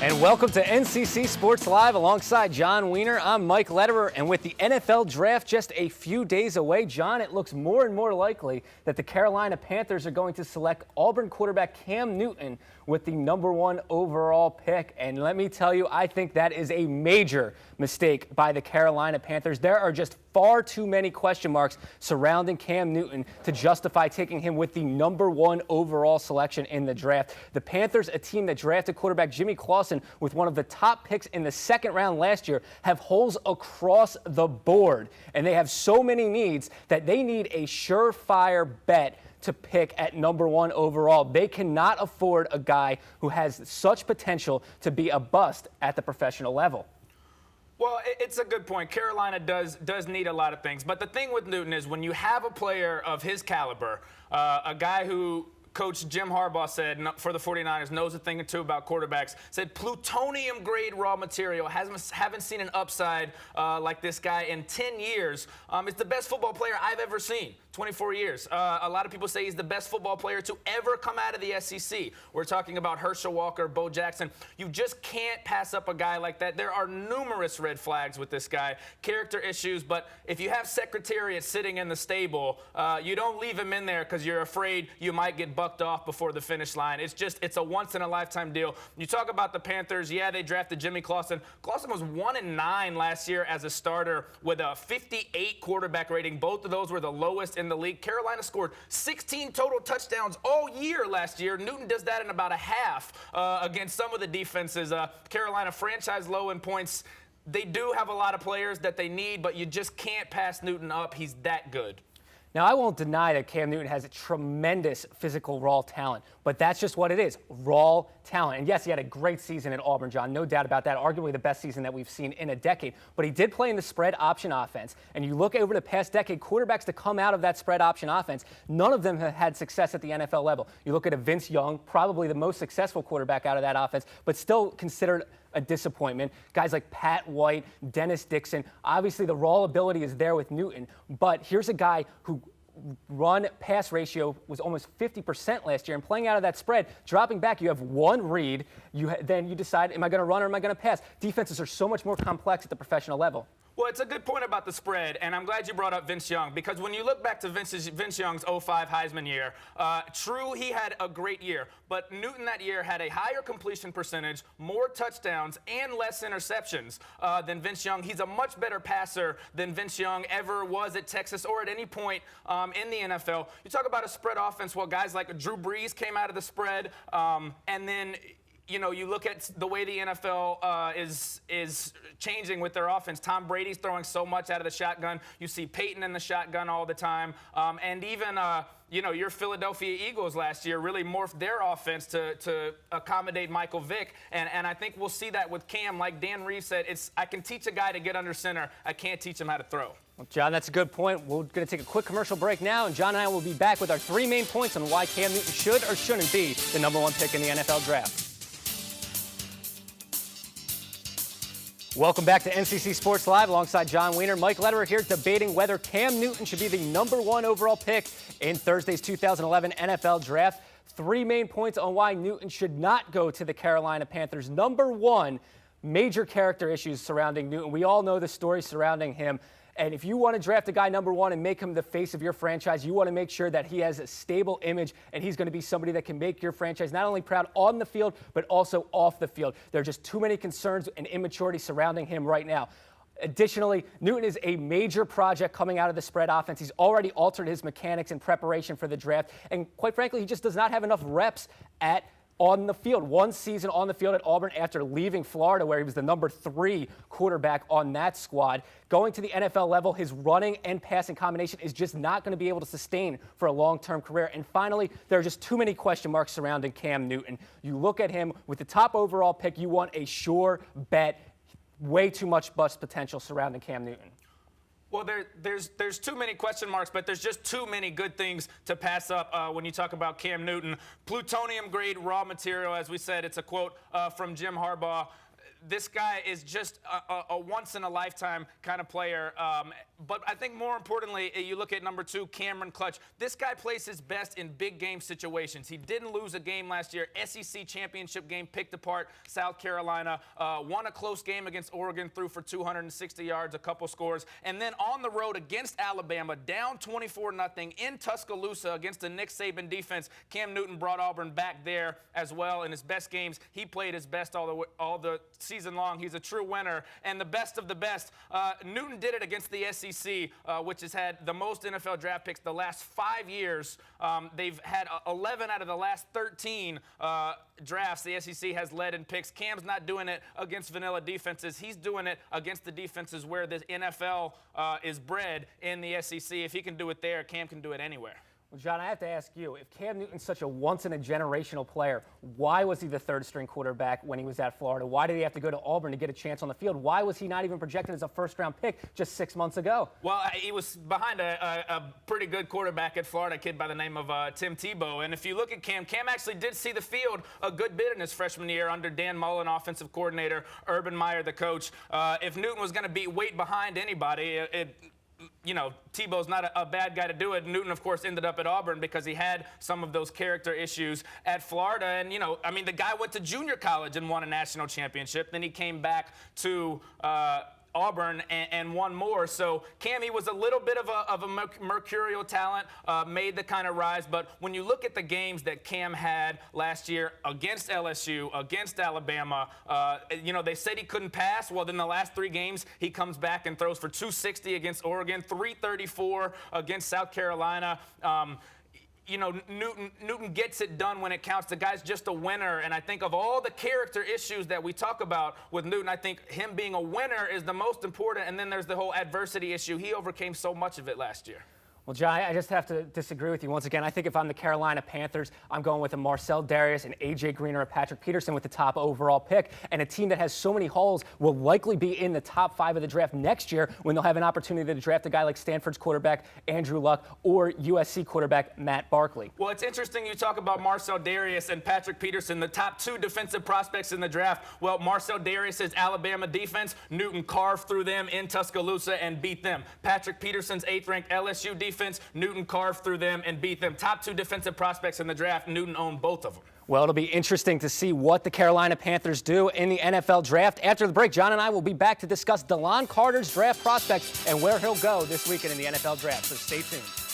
And welcome to NCC Sports Live alongside John Wiener. I'm Mike Lederer, and with the NFL Draft just a few days away, John, it looks more and more likely that the Carolina Panthers are going to select Auburn quarterback Cam Newton with the #1 overall pick. And let me tell you, I think that is a major mistake by the Carolina Panthers. There are just far too many question marks surrounding Cam Newton to justify taking him with the #1 overall selection in the draft. The Panthers, a team that drafted quarterback Jimmy Clausen with one of the top picks in the second round last year, have holes across the board. And they have so many needs that they need a surefire bet to pick at #1 overall. They cannot afford a guy who has such potential to be a bust at the professional level. Well, it's a good point. Carolina does need a lot of things. But the thing with Newton is when you have a player of his caliber, a guy who Coach Jim Harbaugh said for the 49ers knows a thing or two about quarterbacks, said plutonium-grade raw material, haven't seen an upside like this guy in 10 years. It's the best football player I've ever seen. 24 years. A lot of people say he's the best football player to ever come out of the SEC. We're talking about Herschel Walker, Bo Jackson. You just can't pass up a guy like that. There are numerous red flags with this guy, character issues, but if you have Secretariat sitting in the stable, you don't leave him in there because you're afraid you might get bucked off before the finish line. It's a once-in-a-lifetime deal. You talk about the Panthers, yeah, they drafted Jimmy Clausen. Clausen was 1-9 last year as a starter with a 58 quarterback rating. Both of those were the lowest in the league. Carolina scored 16 total touchdowns all year last year. Newton does that in about a half against some of the defenses. Carolina franchise low in points. They do have a lot of players that they need, but you just can't pass Newton up. He's that good. Now, I won't deny that Cam Newton has a tremendous physical raw talent, but that's just what it is, raw talent. And yes, he had a great season at Auburn, John, no doubt about that, arguably the best season that we've seen in a decade. But he did play in the spread option offense. And you look over the past decade, quarterbacks to come out of that spread option offense, none of them have had success at the NFL level. You look at a Vince Young, probably the most successful quarterback out of that offense, but still considered a disappointment. Guys like Pat White, Dennis Dixon, obviously the raw ability is there with Newton, but here's a guy who run-pass ratio was almost 50% last year, and playing out of that spread, dropping back, you have one read, then you decide, am I going to run or am I going to pass? Defenses are so much more complex at the professional level. Well, it's a good point about the spread, and I'm glad you brought up Vince Young, because when you look back to Vince Young's 05 Heisman year, true, he had a great year, but Newton that year had a higher completion percentage, more touchdowns, and less interceptions than Vince Young. He's a much better passer than Vince Young ever was at Texas or at any point in the NFL. You talk about a spread offense, well, guys like Drew Brees came out of the spread, and then you know, you look at the way the NFL is changing with their offense. Tom Brady's throwing so much out of the shotgun. You see Peyton in the shotgun all the time. And even, you know, your Philadelphia Eagles last year really morphed their offense to accommodate Michael Vick. And I think we'll see that with Cam. Like Dan Reeves said, I can teach a guy to get under center. I can't teach him how to throw. Well, John, that's a good point. We're going to take a quick commercial break now, and John and I will be back with our 3 main points on why Cam Newton should or shouldn't be the #1 pick in the NFL draft. Welcome back to NCC Sports Live alongside John Wiener. Mike Lederer here debating whether Cam Newton should be the #1 overall pick in Thursday's 2011 NFL Draft. 3 main points on why Newton should not go to the Carolina Panthers. #1, major character issues surrounding Newton. We all know the story surrounding him. And if you want to draft a guy #1 and make him the face of your franchise, you want to make sure that he has a stable image and he's going to be somebody that can make your franchise not only proud on the field, but also off the field. There are just too many concerns and immaturity surrounding him right now. Additionally, Newton is a major project coming out of the spread offense. He's already altered his mechanics in preparation for the draft. And quite frankly, he just does not have enough reps on the field. 1 season on the field at Auburn after leaving Florida, where he was the #3 quarterback on that squad. Going to the NFL level, his running and passing combination is just not going to be able to sustain for a long-term career. And finally, there are just too many question marks surrounding Cam Newton. You look at him with the top overall pick, you want a sure bet. Way too much bust potential surrounding Cam Newton. Well, there's too many question marks, but there's just too many good things to pass up when you talk about Cam Newton. Plutonium-grade raw material, as we said, it's a quote from Jim Harbaugh. this guy is just a once-in-a-lifetime kind of player. But I think more importantly, you look at number 2, Cameron Clutch. This guy plays his best in big game situations. He didn't lose a game last year. SEC championship game, picked apart South Carolina. Won a close game against Oregon, threw for 260 yards, a couple scores. And then on the road against Alabama, down 24-0 in Tuscaloosa against the Nick Saban defense. Cam Newton brought Auburn back there as well. In his best games, he played his best all the season long. He's a true winner. And the best of the best, Newton did it against the SEC, which has had the most NFL draft picks the last 5 years. They've had 11 out of the last 13 drafts the SEC has led in picks. Cam's not doing it against vanilla defenses. He's doing it against the defenses where the NFL is bred in the SEC. If he can do it there, Cam can do it anywhere. Well, John, I have to ask you, if Cam Newton's such a once-in-a-generational player, why was he the third-string quarterback when he was at Florida? Why did he have to go to Auburn to get a chance on the field? Why was he not even projected as a first-round pick just 6 months ago? Well, he was behind a pretty good quarterback at Florida, a kid by the name of Tim Tebow. And if you look at Cam actually did see the field a good bit in his freshman year under Dan Mullen, offensive coordinator, Urban Meyer, the coach. If Newton was going to be wait behind anybody, Tebow's not a bad guy to do it. Newton, of course, ended up at Auburn because he had some of those character issues at Florida. And, the guy went to junior college and won a national championship. Then he came back to Auburn and won more. So Cam, he was a little bit of a mercurial talent, made the kind of rise. But when you look at the games that Cam had last year against LSU, against Alabama, they said he couldn't pass. Well, then the last 3 games, he comes back and throws for 260 against Oregon, 334 against South Carolina. Newton gets it done when it counts. The guy's just a winner. And I think of all the character issues that we talk about with Newton, I think him being a winner is the most important. And then there's the whole adversity issue. He overcame so much of it last year. Well, John, I just have to disagree with you once again. I think if I'm the Carolina Panthers, I'm going with a Marcel Darius, an A.J. Green, or a Patrick Peterson with the top overall pick. And a team that has so many holes will likely be in the top 5 of the draft next year when they'll have an opportunity to draft a guy like Stanford's quarterback Andrew Luck or USC quarterback Matt Barkley. Well, it's interesting you talk about Marcel Darius and Patrick Peterson, the top 2 defensive prospects in the draft. Well, Marcel Darius' Alabama defense, Newton carved through them in Tuscaloosa and beat them. Patrick Peterson's 8th-ranked LSU defense, Newton carved through them and beat them. Top 2 defensive prospects in the draft, Newton owned both of them. Well, it'll be interesting to see what the Carolina Panthers do in the NFL draft. After the break, John and I will be back to discuss DeLon Carter's draft prospects and where he'll go this weekend in the NFL draft. So stay tuned.